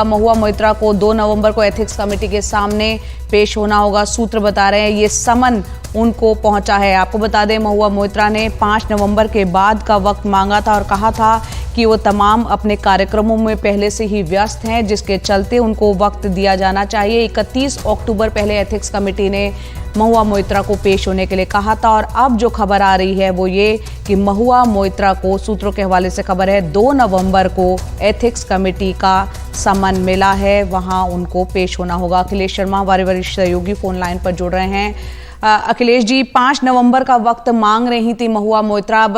महुआ मोइत्रा को 2 नवंबर को ethics committee के सामने पेश होना होगा। सूत्र बता रहे हैं ये समन उनको पहुंचा है। आपको बता दें महुआ मोइत्रा ने 5 नवंबर के बाद का वक्त मांगा था और कहा था कि वो तमाम अपने कार्यक्रमों में पहले से ही व्यस्त हैं, जिसके चलते उनको वक्त दिया जाना चाहिए। 31 अक्टूबर पहले एथिक्स कमेटी ने महुआ मोइत्रा को पेश होने के लिए कहा था और अब जो खबर आ रही है वो ये कि महुआ मोइत्रा को, सूत्रों के हवाले से खबर है, 2 नवंबर को एथिक्स कमेटी का समन मिला है, वहां उनको पेश होना होगा। अखिलेश शर्मा हमारे वरिष्ठ सहयोगी फोन लाइन पर जुड़ रहे हैं। अखिलेश जी, 5 नवंबर का वक्त मांग रही थी महुआ मोइत्रा। अब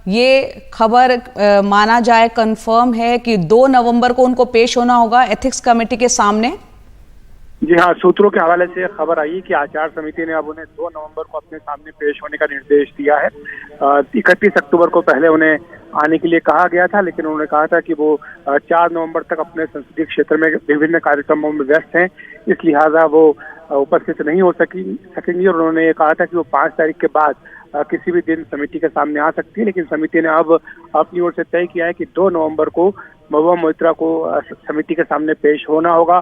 ये खबर माना जाए कंफर्म है कि 2 नवंबर को उनको पेश होना होगा एथिक्स कमेटी के सामने? जी हाँ, सूत्रों के हवाले से खबर आई कि आचार समिति ने अब उन्हें 2 नवंबर को अपने सामने पेश होने का निर्देश दिया है। 31 अक्टूबर को पहले उन्हें आने के लिए कहा गया था, लेकिन उन्होंने कहा था कि वो 4 नवंबर तक अपने संसदीय क्षेत्र में विभिन्न कार्यक्रमों में व्यस्त हैं, इस लिहाजा वो उपस्थित नहीं हो सकेंगी और उन्होंने कहा था कि वो 5 तारीख के बाद किसी भी दिन समिति के सामने आ सकती है। लेकिन समिति ने अब अपनी ओर से तय किया है कि 2 नवंबर को महुआ मोइत्रा को समिति के सामने पेश होना होगा।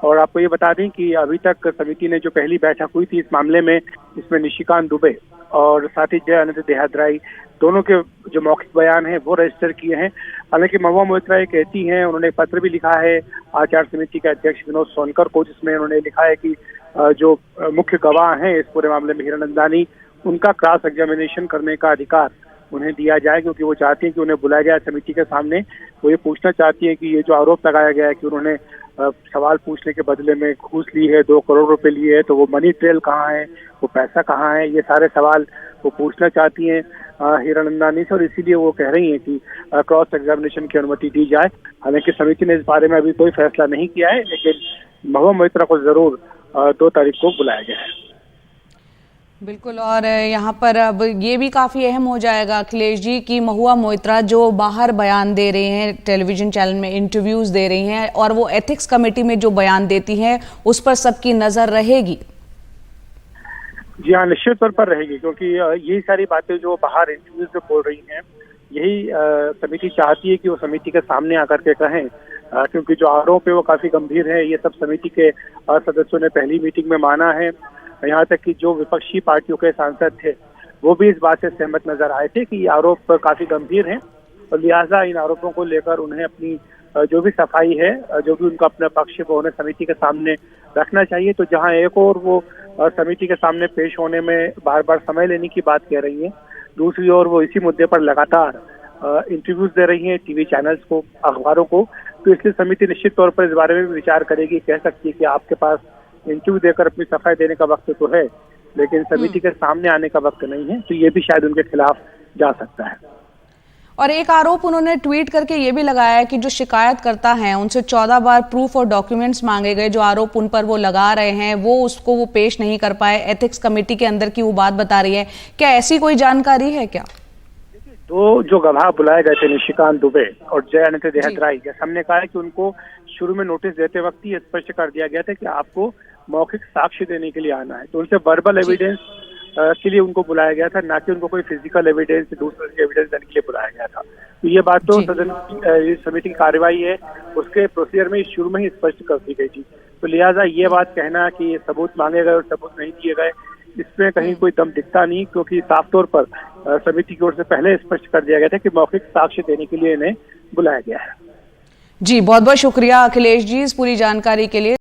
और आपको ये बता दें कि अभी तक समिति ने जो पहली बैठक हुई थी इस मामले में, इसमें निशिकांत दुबे और साथ ही जय अनित देहाद्राई दोनों के जो मौखिक बयान हैं वो रजिस्टर किए हैं। हालांकि महुआ मोइत्रा ये कहती हैं, उन्होंने पत्र भी लिखा है आचार समिति के अध्यक्ष विनोद सोनकर को, जिसमें उन्होंने लिखा है कि जो मुख्य गवाह हैं इस पूरे मामले में हीरानंदानी, उनका क्रॉस एग्जामिनेशन करने का अधिकार उन्हें दिया जाए, क्योंकि वो चाहती हैं कि उन्हें बुलाया जाए समिति के सामने। वो ये पूछना चाहती हैं कि ये जो आरोप लगाया गया है कि उन्होंने सवाल पूछने के बदले में घूस ली है, 2 करोड़ रुपए लिए है, तो वो मनी ट्रेल कहाँ है, वो पैसा कहाँ है, ये सारे सवाल वो पूछना चाहती हैं हीरानंदानी से, और इसीलिए वो कह रही हैं कि क्रॉस एग्जामिनेशन की अनुमति दी जाए। हालांकि समिति ने इस बारे में अभी कोई फैसला नहीं किया है, लेकिन महुआ मोइत्रा को जरूर 2 तारीख को बुलाया गया है। बिल्कुल, और यहाँ पर अब ये भी काफ़ी अहम हो जाएगा अखिलेश जी कि महुआ मोइत्रा जो बाहर बयान दे रही हैं, टेलीविजन चैनल में इंटरव्यूज़ दे रही हैं, और वो एथिक्स कमेटी में जो बयान देती हैं उस पर सबकी नज़र रहेगी। जी हाँ, निश्चित तौर पर रहेगी, क्योंकि यही सारी बातें जो बाहर इंटरव्यूज में बोल रही हैं, यही समिति चाहती है कि वो समिति के सामने आकर के कहें, क्योंकि जो आरोप है वो काफ़ी गंभीर है। ये सब समिति के सदस्यों ने पहली मीटिंग में माना है। यहाँ तक कि जो विपक्षी पार्टियों के सांसद थे वो भी इस बात से सहमत नजर आए थे कि ये आरोप काफी गंभीर हैं और लिहाजा इन आरोपों को लेकर उन्हें अपनी जो भी सफाई है, जो भी उनका अपना पक्ष है, वो उन्हें समिति के सामने रखना चाहिए। तो जहाँ एक और वो समिति के सामने पेश होने में बार बार समय लेने की बात कह रही है, दूसरी ओर वो इसी मुद्दे पर लगातार इंटरव्यूज दे रही हैं टीवी चैनल्स को, अखबारों को। तो इसलिए समिति निश्चित तौर पर इस बारे में भी विचार करेगी, कह सकती है कि आपके पास इंटरव्यू देकर अपनी सफाई देने का वक्त तो है, लेकिन समिति के सामने आने का वक्त नहीं है। तो ये भी शायद उनके खिलाफ जा सकता है। और एक आरोप उन्होंने ट्वीट करके ये भी लगाया है कि जो शिकायत करता है उनसे 14 बार प्रूफ और डॉक्यूमेंट्स मांगे गए, जो आरोप उन पर वो लगा रहे हैं वो पेश नहीं कर पाए। एथिक्स कमेटी के अंदर की वो बात बता रही है। क्या ऐसी कोई जानकारी है क्या? 2 जो गवाह बुलाए गए थे, निशिकांत दुबे और जय अनित देहाद्राई, हमने कहा है कि उनको शुरू में नोटिस देते वक्त ही स्पष्ट कर दिया गया था कि आपको मौखिक साक्ष्य देने के लिए आना है। तो उनसे वर्बल एविडेंस के लिए उनको बुलाया गया था, ना कि उनको कोई फिजिकल एविडेंस, दूसरे एविडेंस देने के लिए बुलाया गया था। तो ये बात तो सदन समिति की कार्यवाही है उसके प्रोसीजर में शुरू में ही स्पष्ट कर दी गई थी। तो लिहाजा ये बात कहना कि सबूत मांगे गए और सबूत नहीं दिए गए, इसमें कहीं कोई दम दिखता नहीं, क्योंकि साफ तौर पर समिति की ओर से पहले स्पष्ट कर दिया गया था कि मौखिक साक्ष्य देने के लिए इन्हें बुलाया गया है। जी, बहुत बहुत शुक्रिया अखिलेश जी इस पूरी जानकारी के लिए।